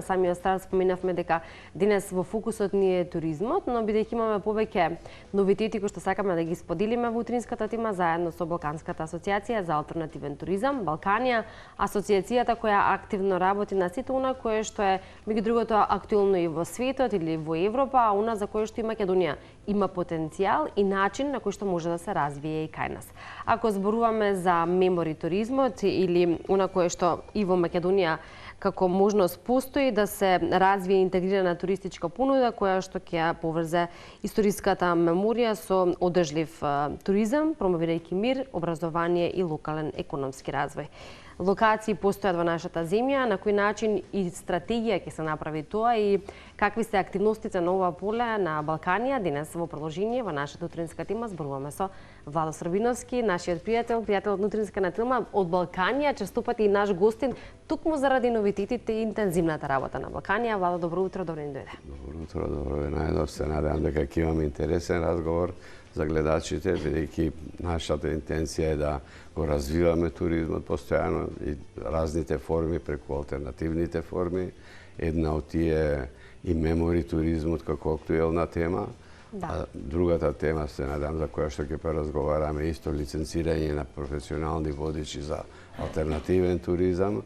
На самиот старт споменавме дека денес во фокусот ни е туризмот, но бидејќи имаме повеќе новитети кои што сакаме да ги споделиме во утринската тема заедно со Балканската асоциација за алтернативен туризам, Балканија, асоциацијата која активно работи на сите она кое што е меѓу другото актуелно и во светот или во Европа, а она за кое што и Македонија има потенцијал и начин на кој што може да се развие и кај нас. Ако зборуваме за мемори туризмот или она кое што и во Македонија како можност постои да се развие интегрирана туристичка понуда која што ќе поврзе историската меморија со одржлив туризам, промовирајќи мир, образование и локален економски развој. Локации постојат во нашата земја, на кој начин и стратегија ќе се направи тоа и какви се активностите на ова поле на Балканија. Денес во продолжение во нашата утринска тема зборуваме со Владо Србиновски, нашиот пријател од утринска тема од Балканија, честопати и наш гостин, тукму заради новитетите и интензивната работа на Балканија. Владо, добро утро, добро ни дојде. Добро утро, добро ви најдов. Се надевам дека ќе имаме интересен разговор за гледачите, бидејќи нашата интенција е да го развиваме туризмот постојано и разните форми преку алтернативните форми. Една од тие и мемори туризмот како актуелна тема. Да. А другата тема, се надам, за која што ќе поразговараме, исто лиценцирање на професионални водичи за алтернативен туризам.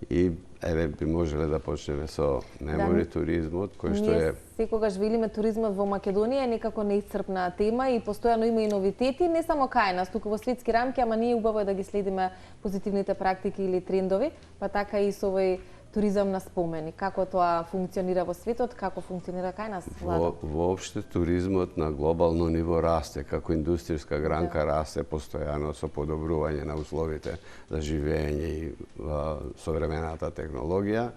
И еве би можеле да почнеме со мемори туризмот, кој што е... Секогаш велиме туризмот во Македонија е некако неисцрпна тема и постојано има и новитети, не само кај нас, туку во светски рамки, ама ние убаво е да ги следиме позитивните практики или трендови, па така и со овој туризам на спомени. Како тоа функционира во светот, како функционира кај нас, Владо? Воопште туризмот на глобално ниво расте, како индустријска гранка расте постојано со подобрување на условите за живење и современата технологија.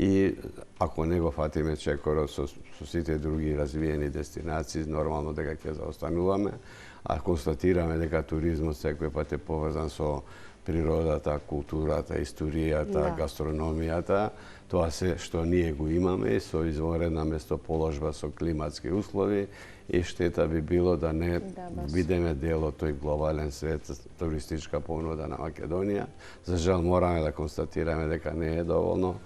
И ако не го фатиме чекорот со сите други развиени дестинации, нормално дека ќе заостануваме, а констатираме дека туризмот секој пат е поврзан со природата, културата, историјата, гастрономијата, тоа се што ние го имаме со извонредна местоположба со климатски услови и штета би било да не бидеме дел од тој глобален свет, туристичка понуда на Македонија. За жал мораме да констатираме дека не е доволно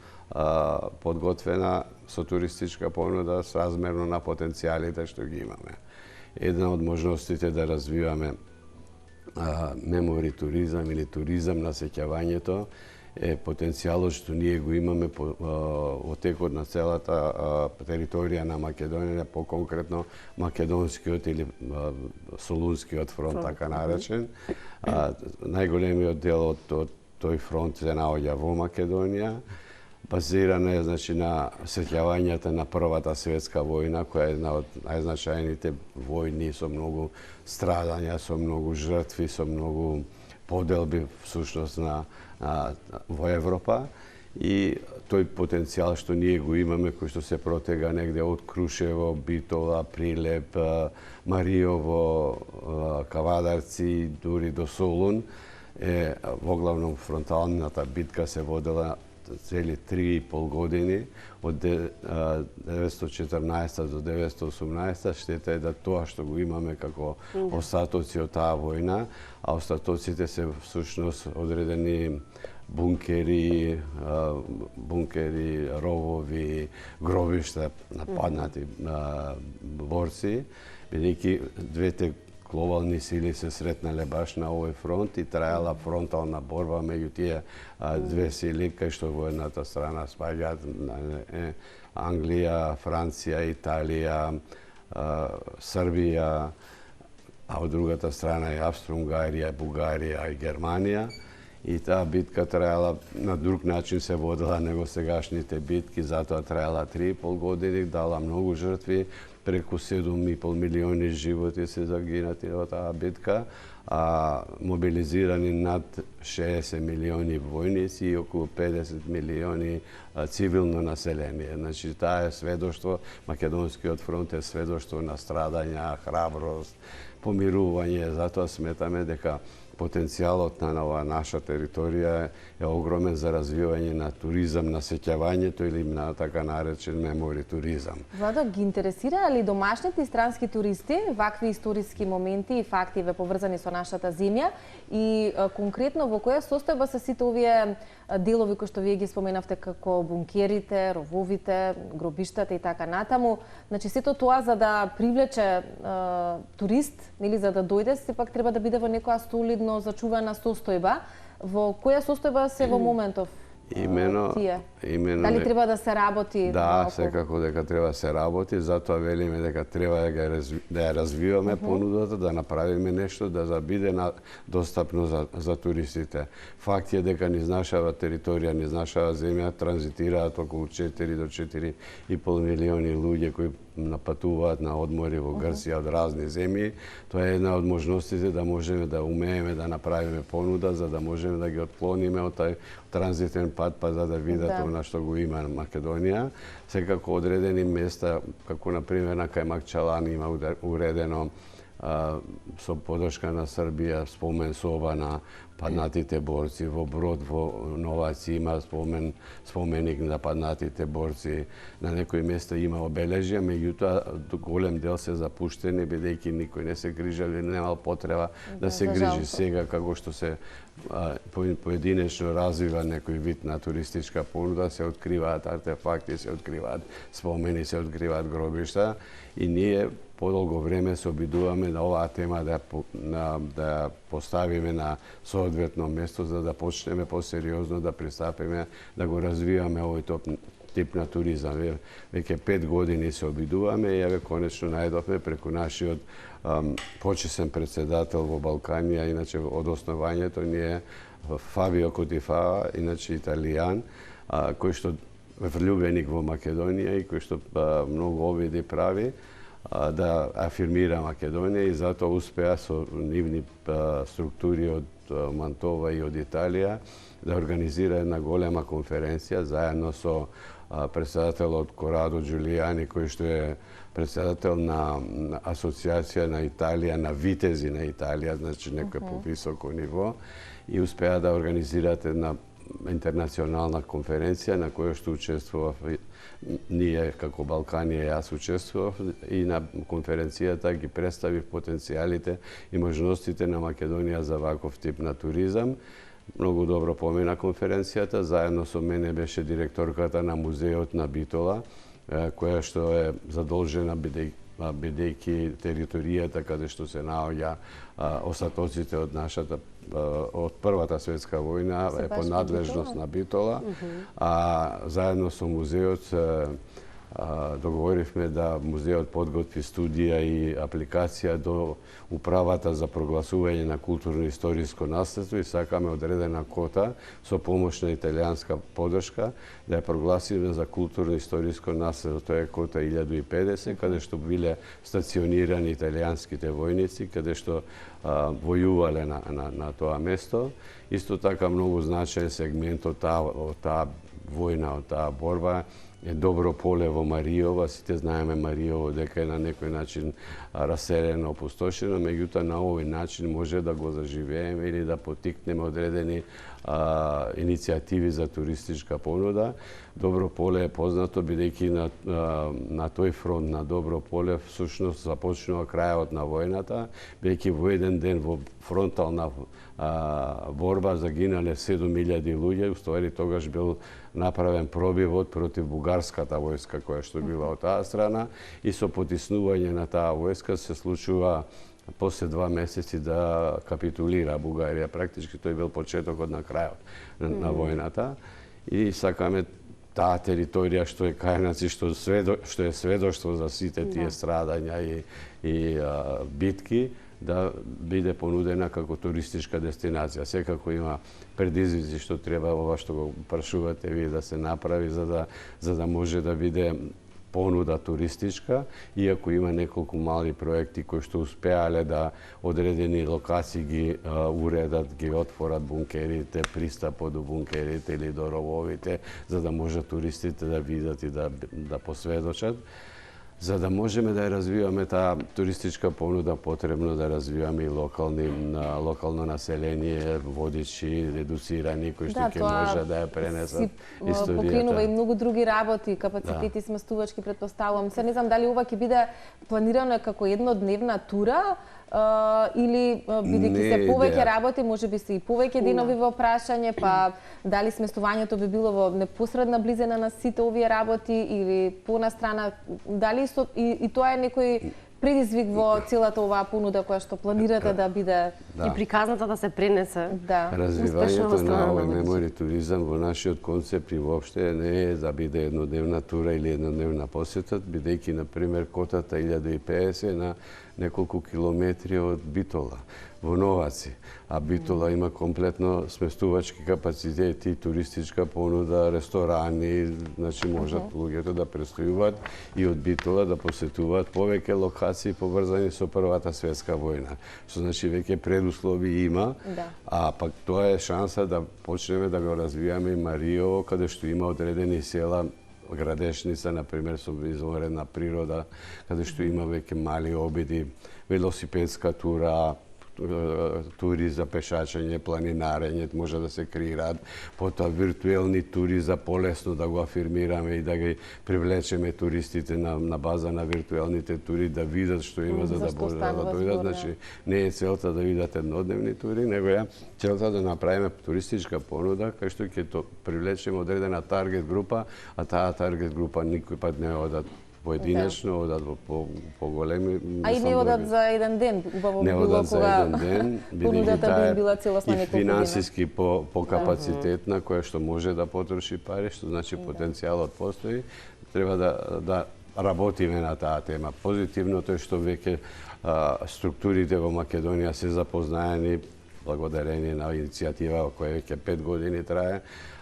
подготвена со туристичка понуда сразмерно на потенцијалите што ги имаме. Една од можностите да развиваме мемори туризам или туризам на сеќавањето е потенцијалот што ние го имаме во текот на целата територија на Македонија, по-конкретно македонскиот или солунскиот фронт, така наречен. Најголемиот дел од тој фронт се наоѓа во Македонија. Базирана е на сеќавањата на Првата светска војна, која е една од најзначајните војни со многу страдања, со многу жртви, со многу поделби всушност во Европа. И тој потенцијал што ние го имаме, кој што се протега негде од Крушево, Битола, Прилеп, Мариово, Кавадарци, дури до Солун, во главном фронталната битка се водела цели 3,5 години, од 914 до 918, штета е да тоа што го имаме како остатоци од таа војна, а остатоците се всушност одредени бункери, ровови, гробишта, нападнати борци, бидејќи двете глобални сили се сретнале баш на овој фронт и траела фронтална борба меѓу тие две сили, кај што во едната страна спаѓаат Англија, Франција, Италија, Србија, а од другата страна е Австро-Унгарија, Бугарија и Германија. И таа битка траела на друг начин се водела него сегашните битки, затоа траела 3,5 години, дала многу жртви, преку 7,5 милиони животи се загинати во таа битка, а мобилизирани над 60 милиони војници и околу 50 милиони цивилно население. Значи, таа е сведоштво, Македонскиот фронт е сведоштво на страдања, храброст, помирување, затоа сметаме дека потенцијалот на ова наша територија е огромен за развивање на туризам, на сеќавањето или на така наречен мемори туризам. Владо, ги интересира ли домашните и странски туристи вакви историски моменти и факти поврзани со нашата земја и конкретно во која состојба се сите овие делови кои што вие ги споменавте како бункерите, рововите, гробиштата и така натаму. Значи сето тоа за да привлече турист, нели за да дојде, сепак треба да биде во некоја солидно зачувана состојба. Во која состојба се во моментов? Имено Дали треба да се работи? Да, секако дека треба да се работи, затоа велиме дека треба да ја развиваме понудата, да направиме нешто да биде достапно за туристите. Факт е дека низ нашава територија, низ нашава земја транзитираат околу 4 до 4,5 милиони луѓе кои напатуваат на одмори во Грција од разни земји. Тоа е една од можностите да можеме да умееме да направиме понуда за да можеме да ги отклониме од тај транзитен пат па за да видат она што го има на Македонија. Секако одредени места, како на пример на Кајмакчалан има уредено со подршка на Србија спомен соба на паднатите борци, во Брод во Новаци има споменик на паднатите борци, на некои места има обележја, меѓутоа голем дел се запуштени бидејќи никој не се грижал или немал потреба да се грижи. Сега како што се поединечно развива некој вид на туристичка понуда, се откриваат артефакти, се откриваат спомени, се откриваат гробишта и ние подолго време се обидуваме на оваа тема да ја поставиме на соодветно место за да почнеме посериозно да пристапиме да го развиваме овој тип на туризам. Веќе 5 години се обидуваме и еве конечно најдовме преку нашиот почесен председател во Балканија, иначе од основањето ние Фабио Котифава, иначе италијан, кој што е влюбеник во Македонија и кој што многу обиди прави да афирмира Македонија и затоа успеа со нивни структури од Мантова и од Италија да организира една голема конференција заедно со председателот Корадо Џулијани, кој што е председател на Асоциација на Италија, на витези на Италија, значи некој повисоко ниво, и успеа да организираат една интернационална конференција на која што учествував ние како Балканија, јас учествував и на конференцијата ги представив потенцијалите и можностите на Македонија за ваков тип на туризам. Многу добро помина конференцијата, заедно со мене беше директорката на музеот на Битола, која што е задолжена бидејќи територијата каде што се наоѓа остатоците од нашата од Првата светска војна е под надлежност на Битола, а заедно со музеот договоривме да музеот подготви студија и апликација до управата за прогласување на културно-историско наследство и сакаме одредена кота со помош на италијанска подршка да ја прогласиме за културно-историско наследство. Тоа е кота 1050, каде што биле стационирани италијанските војници, каде што војувале на тоа место. Исто така многу значаен сегмент од таа војна, од таа борба е Добро поле во Маријово. Сите знаеме Маријово дека е на некој начин раселено, опустошено, меѓутоа на овој начин може да го заживееме или да поттикнеме одредени иницијативи за туристичка понуда. Добро поле е познато бидејќи на тој фронт на Добро поле всушност започнува крајот на војната, бидејќи во еден ден во фронтална борба загинале 7.000 луѓе, уствари тогаш бил направен пробивот против бугарската војска која што била од таа страна и со потиснување на таа војска се случува после 2 месеци да капитулира Бугарија. Практички тој бил почетокот на крајот на војната и сакаме таа територија што е Кајнаци, што е сведоштво за сите тие страдања и битки, да биде понудена како туристичка дестинација. Секако има предизвици што треба ова што го прашувате вие да се направи за да може да биде понуда туристичка, иако има неколку мали проекти кои што успеале да одредени локации ги уредат, ги отворат бункерите, пристапот до бункерите или до рововите, за да може туристите да видат и да посведочат. За да можеме да ја развиваме таа туристичка понуда, потребно да развиваме и локално население, водичи, едуцирани, кои што ќе може да ја пренесат историјата. Покринува и многу други работи, капацитети сместувачки, претпоставувам. Се не знам дали ова ќе биде планирано како еднодневна тура, или бидејќи се повеќе работи, можеби се и повеќе денови во прашање, па дали сместувањето би било во непосредна близина на сите овие работи или понастрана, дали и тоа е некој предизвик во целата оваа понуда која што планирате да биде и приказната да се пренесе. Развивањето на овој мемори туризам во нашиот концепт и воопште не е да биде еднодневна тура или еднодневна посета, бидејќи на пример котата 1050 на неколку километри од Битола во Новаци, а Битола има комплетно сместувачки капацитети, туристичка понуда, ресторани, значи можат луѓето да престојуваат и од Битола да посетуваат повеќе локации поврзани со Првата светска војна. Што значи веќе предуслови има, а пак тоа е шанса да почнеме да го развиваме и Мариово, каде што има одредени села, Градешница, например, со извонредна природа, каде што има веќе мали обиди, велосипедска тура, тури за пешачење, планинарење, може да се креираат, потоа виртуелни тури за полесно да го афирмираме и да ги привлечеме туристите на база на виртуелните тури, да видат што има за да дојдат. Значи, не е целта да видат еднодневни тури, него е целта да направиме туристичка понуда, кај што ќе привлечеме одредена таргет група, а таа таргет група никој пат не одат поединечно, одат во поголеми. А и не одат за еден ден, убаво би било кога понудата би била целосна неколку дена. И финансиски по капацитетна, која што може да потроши пари, што значи потенцијалот постои, треба да работиме на таа тема. Позитивното е што веќе структурите во Македонија се запознаени благодарение на иницијатива која веќе 5 години трае,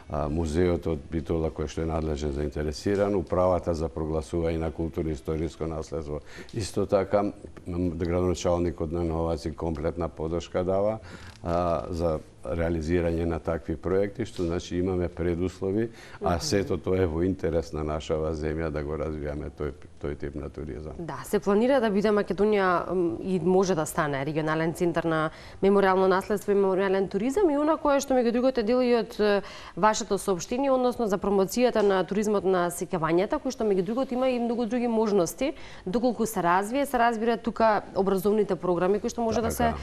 музеот од Битола кој што е надлежен заинтересиран, управата за прогласување на културно-историско наследство. Исто така, градоначалникот на Новаци комплетна поддршка дава за реализирање на такви проекти, што значи имаме предуслови, а сето тоа е во интерес на нашава земја да го развиваме тој тип на туризам. Да, се планира да биде Македонија и може да стане регионален центар на меморијално наследство и меморијален туризам, и она кое што меѓу другото е дел и од вашето соопштение, односно за промоцијата на туризмот на сеќавањата, кој што меѓу другото има и многу други можности, доколку се разбира тука образовните програми кои што може да се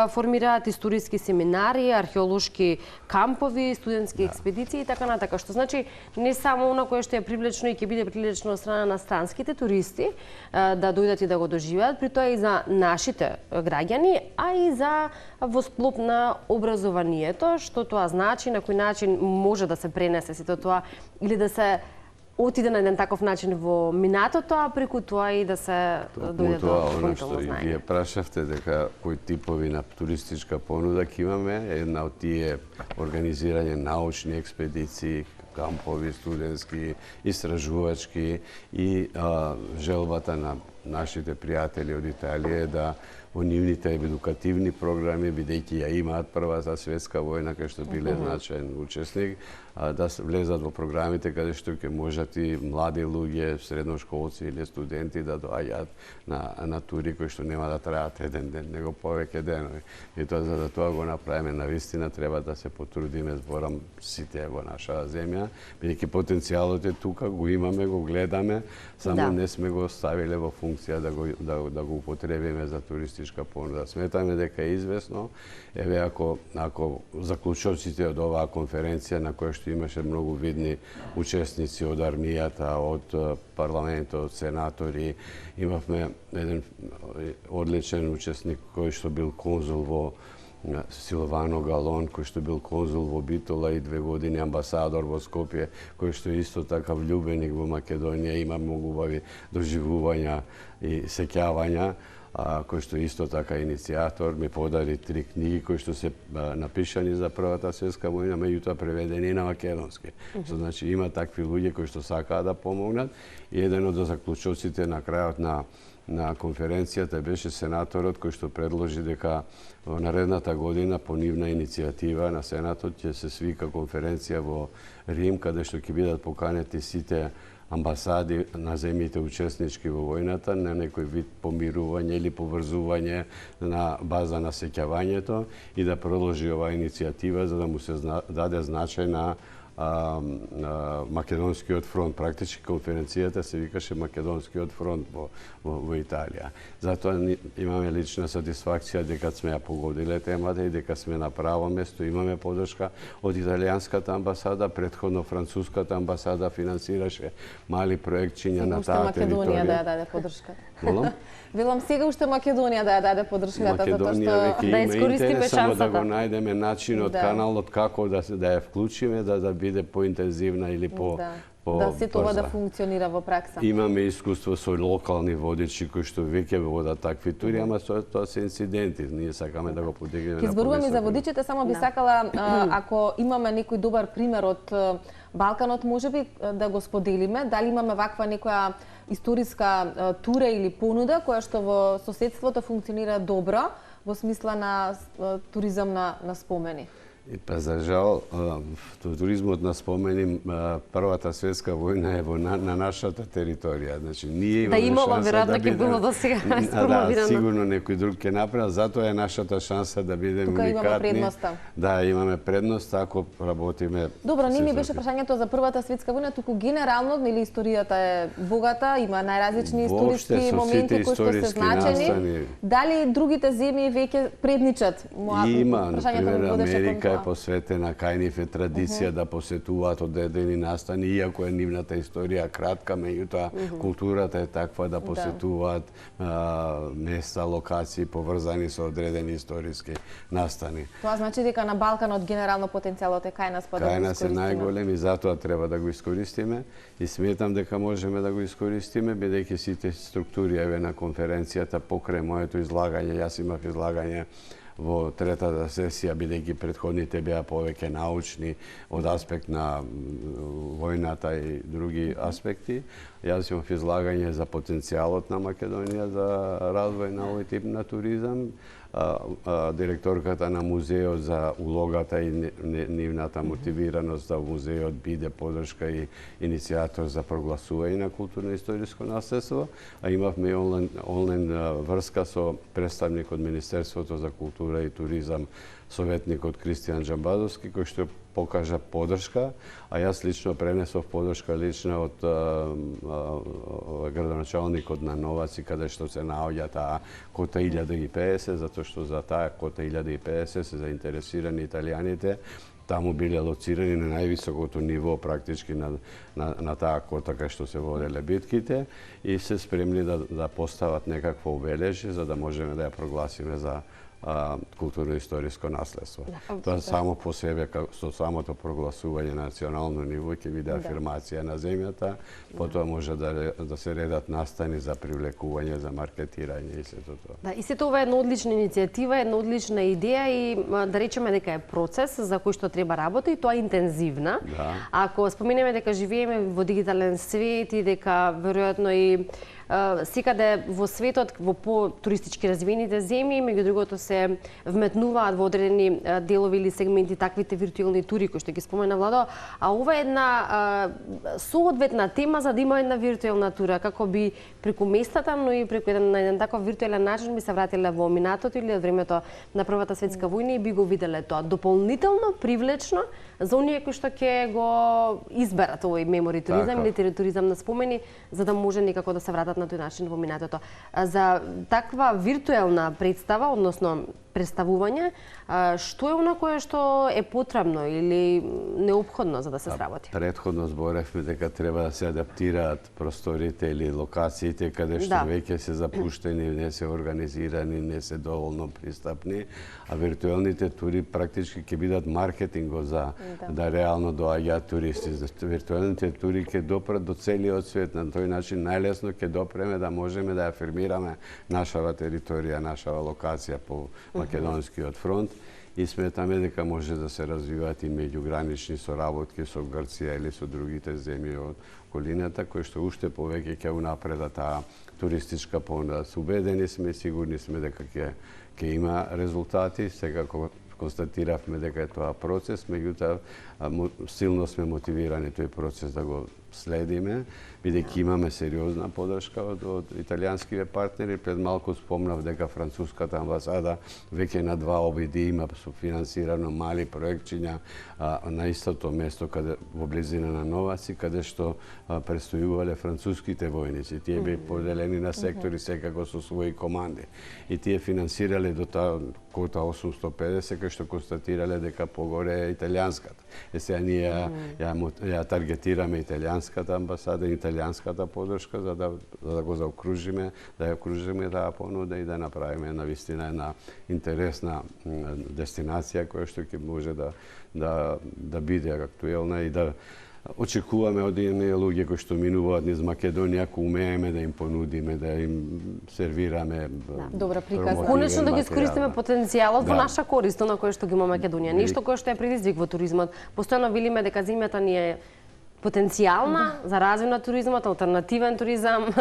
формираат, историски семинари, археолошки кампови, студентски експедиции и така натака, што значи не само она кое што е привлечно и ќе биде привлечно од страна на странските туристи да дојдат и да го доживеат, при тоа и за нашите граѓани, а и за во склоп на образованието, што тоа значи, на кој начин може да се пренесе сето тоа или да се отиде на еден таков начин во минатото, а преку тоа и да се дојде до дополнително знаење. Вие прашавте дека кои типови на туристичка понуда ќе имаме, една од тие организирање научни експедиции, кампови, студентски, истражувачки и желбата на нашите пријатели од Италија е да во нивните едукативни програми, бидејќи ја имаат Првата светска војна, кај што биле значаен учесник, да влезат во програмите каде што ќе можат и млади луѓе, средношколци или студенти да доаѓаат на тури кои што нема да траат еден ден, него повеќе денови. И тоа за да тоа го направиме навистина треба да се потрудиме, зборам сите во нашава земја, бидејќи потенцијалот е тука, го имаме, го гледаме, само не сме го ставиле во функција да го употребиме за туристичка понуда. Сметаме дека е известно, еве ако заклучоците од оваа конференција на која што имаше многу видни учесници од армијата, од парламентот, сенатори, имавме еден одличен учесник кој што бил конзул во Силвано Галон, кој што бил конзул во Битола и 2 години амбасадор во Скопје, кој што исто така влюбеник во Македонија, има многу убави доживувања и сеќавања, кој што исто така иницијатор, ми подари 3 книги кои што се напишани за Првата светска војна, меѓутоа преведени на македонски. Што значи има такви луѓе кои што сакаат да помогнат, и еден од заклучоците на крајот на конференцијата беше сенаторот кој што предложи дека во наредната година по нивна иницијатива на Сенатот ќе се свика конференција во Рим, каде што ќе бидат поканети сите амбасади на земјите учеснички во војната, на некој вид помирување или поврзување на база на сеќавањето и да продолжи оваа иницијатива за да му се даде значај на Македонскиот фронт. Практички конференцијата се викаше Македонскиот фронт во Италија. Затоа имаме лична сатисфакција дека сме ја погодиле темата и дека сме на право место. Имаме поддршка од италијанската амбасада, претходно француската амбасада финансираше мали проектчиња на таа територија. Македонија да ја даде поддршката. Молам? Велам сега уште Македонија да ја даде поддршката, Македонија веќе да има искористиме интерес, само да шансата. го најдеме начинот, каналот како да ја вклучиме, да биде поинтензивна или да се тоа да функционира во пракса. Имаме искуство со локални водичи кои што веќе водат такви тури, ама тоа се инциденти. Ние сакаме да го подигнеме на Изборуваме за водичите, само би сакала ако имаме некој добар пример од Балканот, можеби да го споделиме, дали имаме ваква некоја историска тура или понуда која што во соседството функционира добро во смисла на туризам на спомени. Па за жал, туризмот на спомени, Првата светска војна е на нашата територија. Значи, ние имаме имало, шанса веројатно да ќе бидеме... било досега спромовирано. Да, сигурно некој друг ќе направи, затоа е нашата шанса да бидеме уникатни. Тука имаме предноста. Да, имаме предност ако работиме. Добро, не ми беше прашањето за Првата светска војна, туку генерално, нели историјата е богата, има најразлични историски моменти кои што се значени. Дали другите земји веќе предничат? Има, например, Америка е посветена, кај нив е традиција да посетуваат одредени настани, иако е нивната историја кратка, меѓутоа културата е таква да посетуваат места, локации поврзани со одредени историски настани. Тоа значи дека на Балканот генерално потенцијалот е кај нас, па да го искористиме. Кај нас е најголем и затоа треба да го искористиме и сметам дека можеме да го искористиме, бидејќи сите структури еве на конференцијата покрај моето излагање, јас имав излагање во третата сесија, бидејќи претходните беа повеќе научни од аспект на војната и други аспекти. Јас имав излагање за потенцијалот на Македонија за развој на овој тип на туризам, директорката на музеот за улогата и нивната мотивираност да музеот биде поддршка и иницијатор за прогласување на културно-историско наследство, а имавме онлайн врска со представник од Министерството за култура и туризам, советникот Кристијан Джамбазовски, кој што покажа поддршка, а јас лично пренесов поддршка лична од градоначалникот на Новаци, каде што се наоѓа таа кота 1050, затоа што за таа кота 1050 се заинтересирани италијаните, таму биле лоцирани на највисокото ниво практички на таа кота кај што се воделе битките и се спремни да постават некакво обележје за да можеме да ја прогласиме за културно-историско наследство. Тоа само по себе, со самото прогласување на национално ниво ќе биде афирмација на земјата, потоа може да се редат настани за привлекување, за маркетирање и сето тоа. Да, и сето ова е една одлична иницијатива, една одлична идеја и да речеме дека е процес за кој што треба работа и тоа е интензивна. Да. Ако споменеме дека живееме во дигитален свет и дека веројатно и секаде во светот, во по-туристички развиените земји, меѓу другото се вметнуваат во одредени делови или сегменти таквите виртуелни тури кои што ги спомена Владо, а ова е една соодветна тема за да има една виртуелна тура, како би преку местата, но и преку еден таков виртуелен начин би се вратиле во минатото или од времето на Првата светска војна и би го виделе тоа. Дополнително привлечно за оние кои што ќе го изберат овој мемори туризам или туризам на спомени, за да може некако да се вратат на тој начин во минатото. За таква виртуелна представа, односно представување, што е она кое што е потребно или неопходно за да се сработи? Претходно зборевме дека треба да се адаптираат просторите или локациите каде што веќе се запуштени, не се организирани, не се доволно пристапни, а виртуелните тури практички ќе бидат маркетингот за да реално доаѓаат туристи. Виртуелните тури ќе допрат до целиот свет, на тој начин најлесно ќе допреме да можеме да афирмираме нашава територија, нашава локација по Македонскиот фронт и сметаме дека може да се развиваат и меѓугранични соработки со Грција или со другите земји од околината, кои што уште повеќе ќе унапредат таа туристичка понуда. Убедени сме, сигурни сме дека ќе има резултати, секако констатиравме дека е тоа процес, меѓутоа силно сме мотивирани тој процес да го следиме, бидејќи имаме сериозна поддршка од италијанскиве партнери. Пред малку спомнав дека француската амбасада веќе на 2 обиди има софинансирано мали проектчиња на истото место во близина на Новаци, каде што престојувале француските војници. Тие беа поделени на сектори секако со своји команди. И тие финансирале до таа кота 850, кај што констатирале дека погоре е италијанската. Сега ние ја таргетираме италијанската амбасада, италијанската поддршка за да го заокружиме, да ја окружиме таа понуда и да направиме навистина една интересна дестинација која што ќе може да биде актуелна и да очекуваме од оние луѓе кои што минуваат низ Македонија, ако умееме да им понудиме, да им сервираме добра приказна. Конечно да го искористиме потенцијалот во наша корист, на кој што ги има Македонија. Нешто кое што е предизвик во туризмот. Постојано велиме дека земјата ни е потенцијална за развој на туризмот, алтернативен туризам,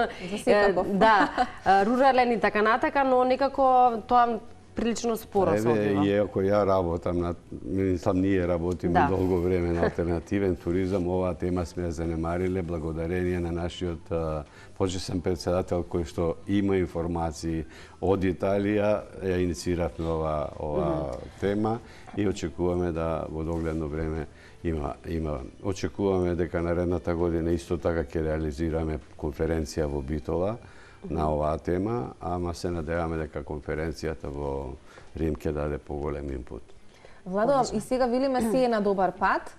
да, рурален и така натака, но некако тоа прилично споро се одвива. И ако ја работам, ние работиме долго време на алтернативен туризам, оваа тема сме ја занемариле благодарение на нашиот почесен председател кој што има информации од Италија, ја иницииравме ова тема и очекуваме да во догледно време очекуваме дека наредната година исто така ќе реализираме конференција во Битола на оваа тема, ама се надеваме дека конференцијата во Рим ќе даде поголем инпут. Владо, и сега велиме се е на добар пат,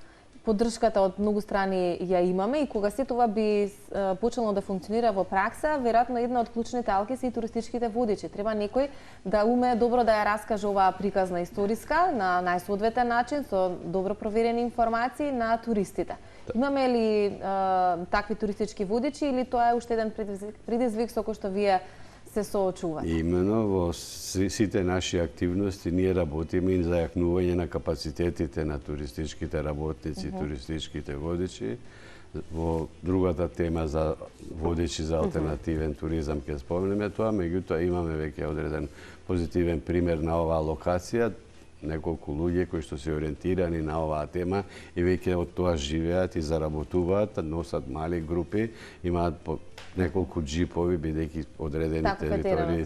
поддршката од многу страни ја имаме и кога се тоа би почнало да функционира во пракса, веројатно една од клучните алки се и туристичките водичи. Треба некој да умее добро да ја раскаже оваа приказна историска на најсоодветен начин со добро проверени информации на туристите. Имаме ли такви туристички водичи или тоа е уште еден предизвик со кој што вие се соочувате? Имено во сите наши активности ние работиме и за јакнување на капацитетите на туристичките работници, туристичките водичи. Во другата тема за водичи за алтернативен туризам ќе спомнеме тоа, меѓутоа имаме веќе одреден позитивен пример на оваа локација. Неколку луѓе кои што се ориентирани на оваа тема и веќе од тоа живеат и заработуваат, носат мали групи, имаат неколку джипови, бидејќи одредени територии,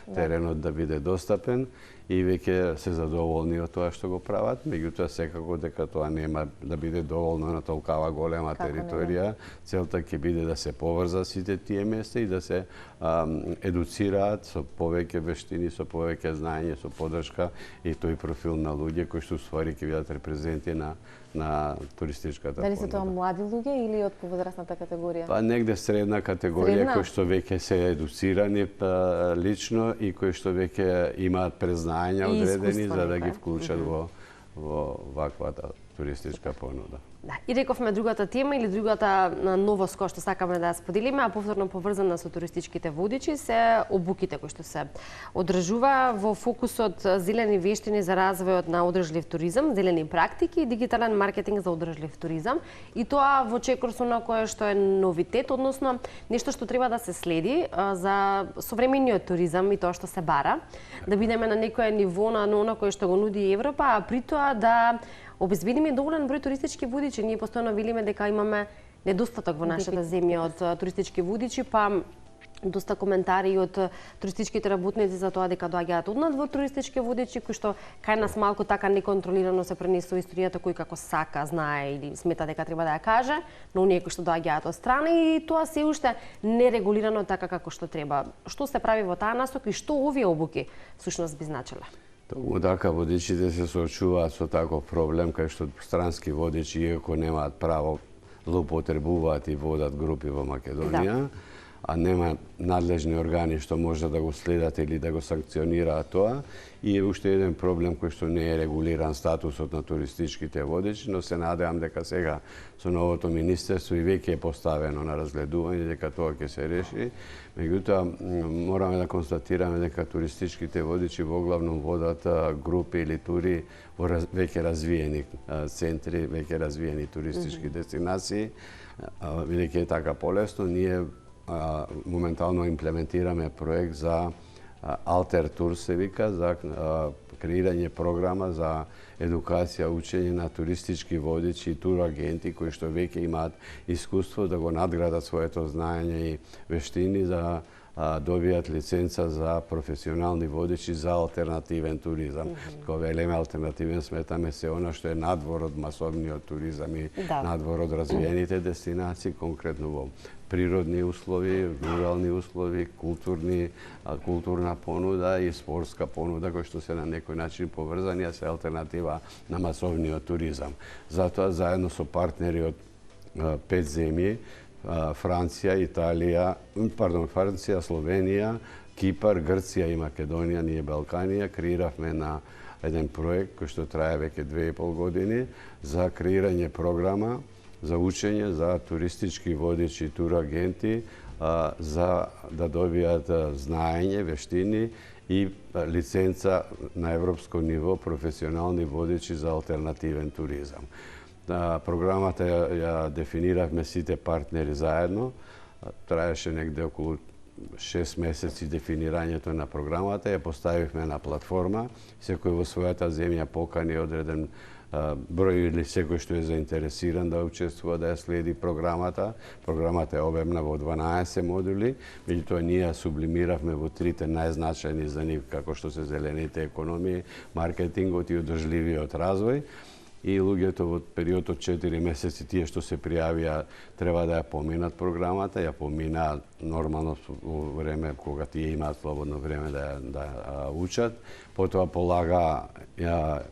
теренот да биде достапен и веќе се задоволни од тоа што го прават, меѓутоа секако дека тоа нема да биде доволно на толкава голема територија. Целта ќе биде да се поврзат сите тие места и да се едуцираат со повеќе вештини, со повеќе знаење, со поддршка и тој профил на луѓе кои што ствари ќе бидат репрезенти на туристичката понуда. Дали се тоа млади луѓе или од повозрастната категорија? Па негде средна категорија кои што веќе се едуцирани лично и кои што веќе имаат презнања одредени за да ги вклучат во ваквата туристичка понуда. Да, и рековме другата тема или другата новост која што сакаме да ја споделиме, а повторно поврзана со туристичките водичи, се обуките кои што се одржува во фокусот зелени вештини за развојот на одржлив туризам, зелени практики и дигитален маркетинг за одржлив туризам. И тоа во чекор со на кое што е новитет, односно нешто што треба да се следи за современиот туризам и тоа што се бара, да бидеме на некое ниво на она кое што го нуди Европа, а при тоа да обезбедиме доволен број туристички водичи. Ние постојано велиме дека имаме недостаток во нашата земја од туристички водичи, па доста коментари и од туристичките работници за тоа дека доаѓаат однадвор туристички водичи кои што кај нас малку така неконтролирано се пренесува историјата кој како сака, знае или смета дека треба да ја каже, но оние кои што доаѓаат од страна и тоа се уште нерегулирано така како што треба. Што се прави во таа насока и што овие обуки всушност би значеле? Токму така водичите се соочуваат со таков проблем кај што странски водичи, иако немаат право, злоупотребуваат и водат групи во Македонија, а нема надлежни органи што може да го следат или да го санкционираат тоа. И е уште еден проблем кој што не е регулиран статусот на туристичките водичи, но се надевам дека сега со новото министерство и веќе е поставено на разгледување дека тоа ќе се реши. Меѓутоа, мораме да констатираме дека туристичките водичи во главном водат групи или тури во веќе развиени центри, веќе развиени туристички дестинации. Бидејќи е така полесно, ние моментално имплементираме проект за Алтер Тур се вика, за креирање програма за едукација, учење на туристички водичи и турагенти кои што веќе имаат искуство да го надградат своето знаење и вештини да добијат лиценца за професионални водичи за алтернативен туризам. Кога велеме алтернативен, сметаме се она што е надвор од масовниот туризам и надвор од развиените дестинации, конкретно во природни услови, рурални услови, културна понуда и спортска понуда, кои што се на некој начин поврзани, а се алтернатива на масовниот туризам. Затоа, заедно со партнери од 5 земји, Франција, Словенија, Кипар, Грција и Македонија, ние Балканија, креиравме на еден проект кој што трае веќе 2,5 години за креирање програма за учење за туристички водичи и турагенти за да добијат знаење, вештини и лиценца на европско ниво професионални водичи за алтернативен туризам. Програмата ја дефиниравме сите партнери заедно. Траеше негде околу 6 месеци дефинирањето на програмата. Ја поставивме на платформа. Секој во својата земја покани одреден број или секој што е заинтересиран да учествува, да ја следи програмата. Програмата е обемна во 12 модули, меѓутоа ние ја сублимиравме во трите најзначајни за нив, како што се зелените економии, маркетингот и одржливиот развој. И луѓето во период од 4 месеци, тие што се пријавија, треба да ја поминат програмата, ја поминаат нормално во време кога тие имаат слободно време да учат. Потоа полага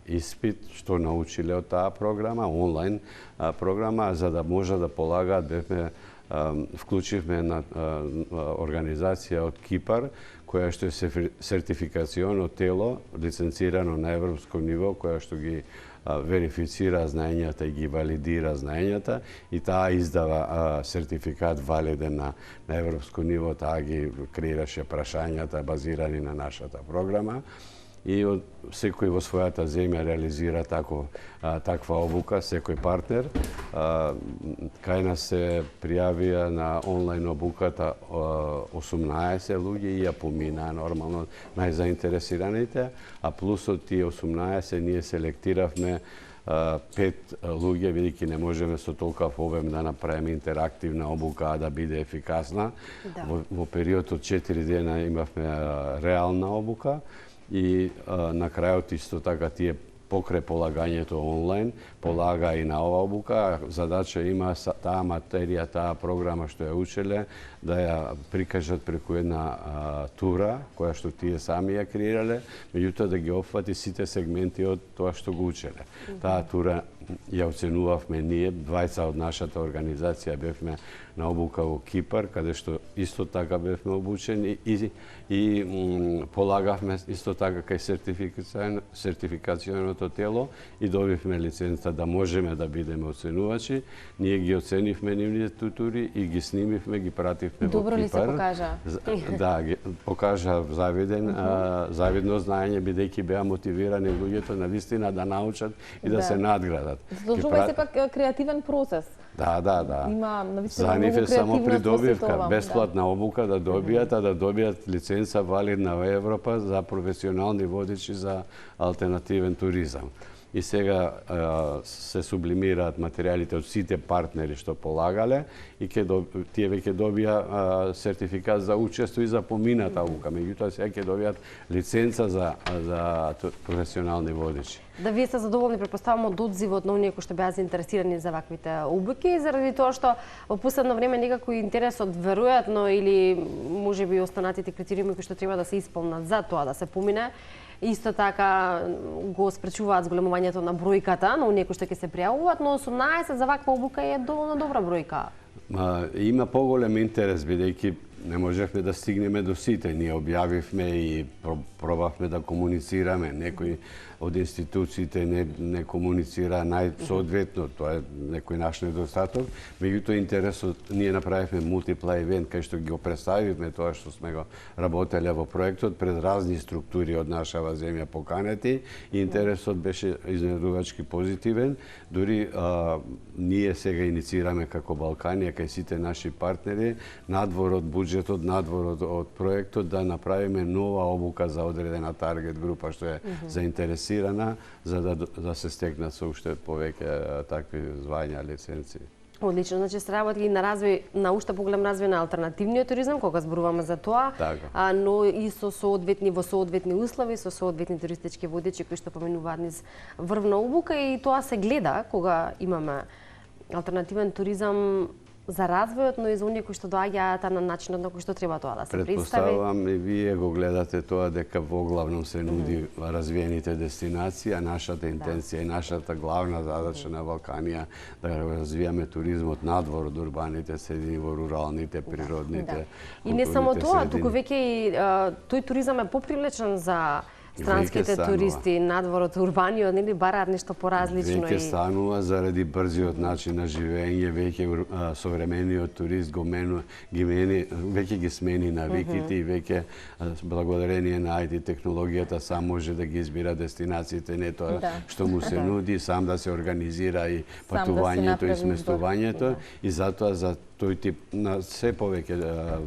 испит што научиле од таа програма, онлайн програма, за да може да полагаат, вклучивме на организација од Кипар, која што е сертификационо тело, лиценцирано на европско ниво, која што ги верифицира знаењата и ги валидира знаењата и таа издава сертификат валиден на европско ниво, таа ги креираше прашањата базирани на нашата програма. И секој во својата земја реализира таква обука, секој партнер. Кај нас се пријавија на онлайн обуката 18 луѓе и ја поминаа нормално најзаинтересираните, а плюс од тие 18 ние селектиравме 5 луѓе, бидејќи не можеме со толков обем да направиме интерактивна обука да биде ефикасна. Во период од 4 дена имавме реална обука. И на крајот исто така тие покрај полагањето онлайн, полага и на ова обука. Задача има таа материја, таа програма што ја учеле, да ја прикажат преку една тура, која што тие сами ја креирале, меѓутоа да ги опфати сите сегменти од тоа што го учеле. Таа тура ја оценувавме ние, двајца од нашата организација бевме на обука во Кипар, каде што исто така бевме обучени и полагавме исто така кај сертификационото тело и добивме лиценца да можеме да бидеме оценувачи. Ние ги оценивме нивните тури и ги снимивме, ги пративме во Кипар. Добро ли се покажа? Да, покажа завидно знаење, бидејќи беа мотивирани луѓето на вистина да научат и да се надградат. Задолжува се пак креативен процес. Да. Има навистина за нив е само придобивка, бесплатна обука да добијат лиценца валидна во Европа за професионални водичи за алтернативен туризам. И сега се сублимираат материјалите од сите партнери што полагале и тие веќе добија сертификат за учество и за помината обука. Меѓутоа сега ќе добијат лиценца за професионални водичи. Да, вие сте задоволни, претпоставам, од одзивот на оние кои што беа заинтересирани за ваквите обуки, заради тоа што во последно време некако интересот веројатно или можеби останатите критериуми кои што треба да се исполнат за тоа да се помине, исто така го спречуваат зголемувањето на бројката на оние кои што ќе се пријавуваат, но 18 за ваква обука е доволно добра бројка. Има поголем интерес, бидејќи не можевме да стигнеме до сите. Ние објавивме и пробавме да комуницираме. Некои од институциите не комуницира најсоодветно, тоа е некој наш недостаток. Меѓутоа интересот, ние направивме мултипла евент кај што ги представивме тоа што сме го работеле во проектот пред разни структури од нашава земја поканети и интересот беше изненадувачки позитивен. Дури ние сега иницираме како Балканија кај сите наши партнери надвор од буџет буџетот надвор од проектот да направиме нова обука за одредена таргет група што е заинтересирана за да се стекнат со уште повеќе такви звања, лиценци. Одлично, значи се работи и на развој, на уште поголем развој на алтернативниот туризам, кога зборуваме за тоа, но и во соодветни услови, со соодветни туристички водичи кои што поминуваат низ врвна обука, и тоа се гледа кога имаме алтернативен туризам за развојот, но и за оние кои што доаѓаат на начинот на кој што треба тоа да се представи. Предпоставувам и вие го гледате тоа дека воглавно се нуди развиените дестинации, а нашата интенција и нашата главна задача на Балканија да развијаме туризмот надвор од урбаните средини во руралните, природните. И не само тоа, туку веќе и тој туризам е попривлечен за странските туристи надвор од урбаниот, нели бараат нешто поразлично. Веќе станува заради брзиот начин на живење, веќе современиот турист веќе ги смени навиките и веќе благодарение на IT технологијата сам може да ги избира дестинациите, не тоа што му се нуди, сам да се организира и патувањето и сместувањето, и затоа за тој тип на се повеќе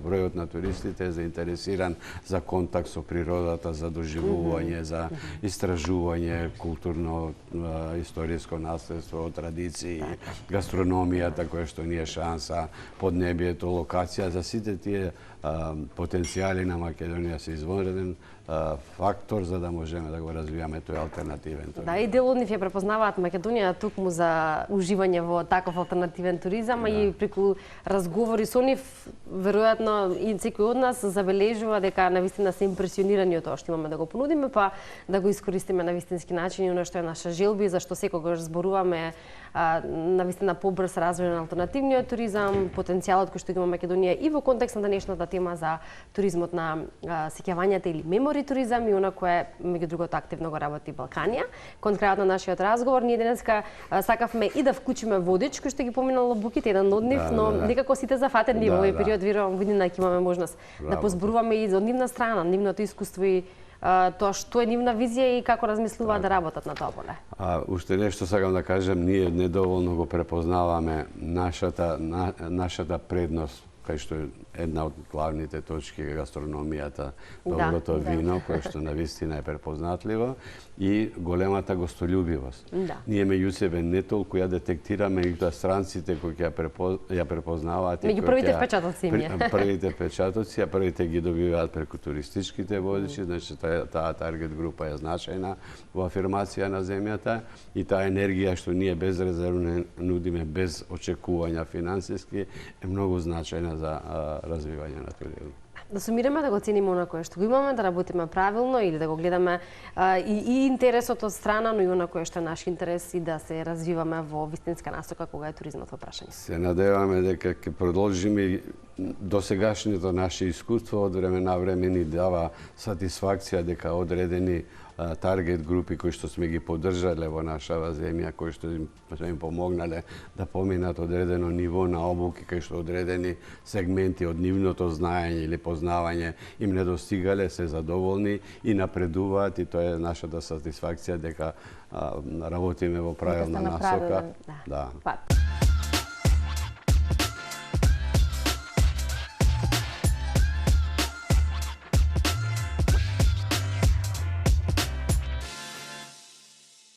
бројот на туристите е заинтересиран за контакт со природата, за доживување, за истражување културно историско наследство, традиции, гастрономијата која што ни е шанса, поднебието, локација, за сите тие потенцијали на Македонија се извонреден фактор за да можеме да го развијаме тој алтернативен туризам. Да, и дел од нив ја препознаваат Македонија токму за уживање во таков алтернативен туризам, и преку разговори со нив веројатно и секој од нас забележува дека навистина се импресионирани од тоа што имаме да го понудиме, па да го искористиме на вистински начин, и оно што е наша желба и зашто секогаш зборуваме навистина побрз развој на алтернативниот туризам, потенцијалот кој што има Македонија и во контекст на денешната тема за туризмот на сеќавањата или мемори туризам, и она кое меѓу другото активно го работи Балканија. Кон крајот на нашиот разговор ние денеска сакавме и да вклучиме водич кој што ги поминал буките, еден од нив, но некако сите зафатени во овој период, верувам година ќе имаме можност да позборуваме и за нивна страна, нивното искуство и тоа што е нивна визија и како размислуваат да работат на тоа поле. Уште нешто сакам да кажам, ние недоволно го препознаваме нашата предност, кај што е една од главните точки гастрономијата, доброто вино, кое што навистина е препознатливо, и големата гостољубивост. Ние меѓу себе не толку ја детектираме, и тоа странците кои ја препознаваат. Меѓу првите впечатоци им е. Првите впечатоци, а првите ги добиваат преку туристичките водичи, значи таа таргет група е значајна во афирмација на земјата, и таа енергија што ние безрезервно нудиме, без очекувања финансиски, е многу значајна за развивање на туризмот. Да сумираме, да го цениме она кое што го имаме, да работиме правилно или да го гледаме и интересот од страна, но и она кое што е наш интерес, и да се развиваме во вистинска насока кога е туризмот во прашање. Се надеваме дека ќе продолжиме досегашното наше искуство, од време на време ни дава сатисфакција дека одредени таргет групи кои што сме ги поддржале во нашава земја, кои што сме им помогнале да поминат одредено ниво на обуки, кај што одредени сегменти од нивното знаење или познавање им не достигале, се задоволни и напредуваат, и тоа е нашата сатисфакција дека работиме во правилна насока. Да.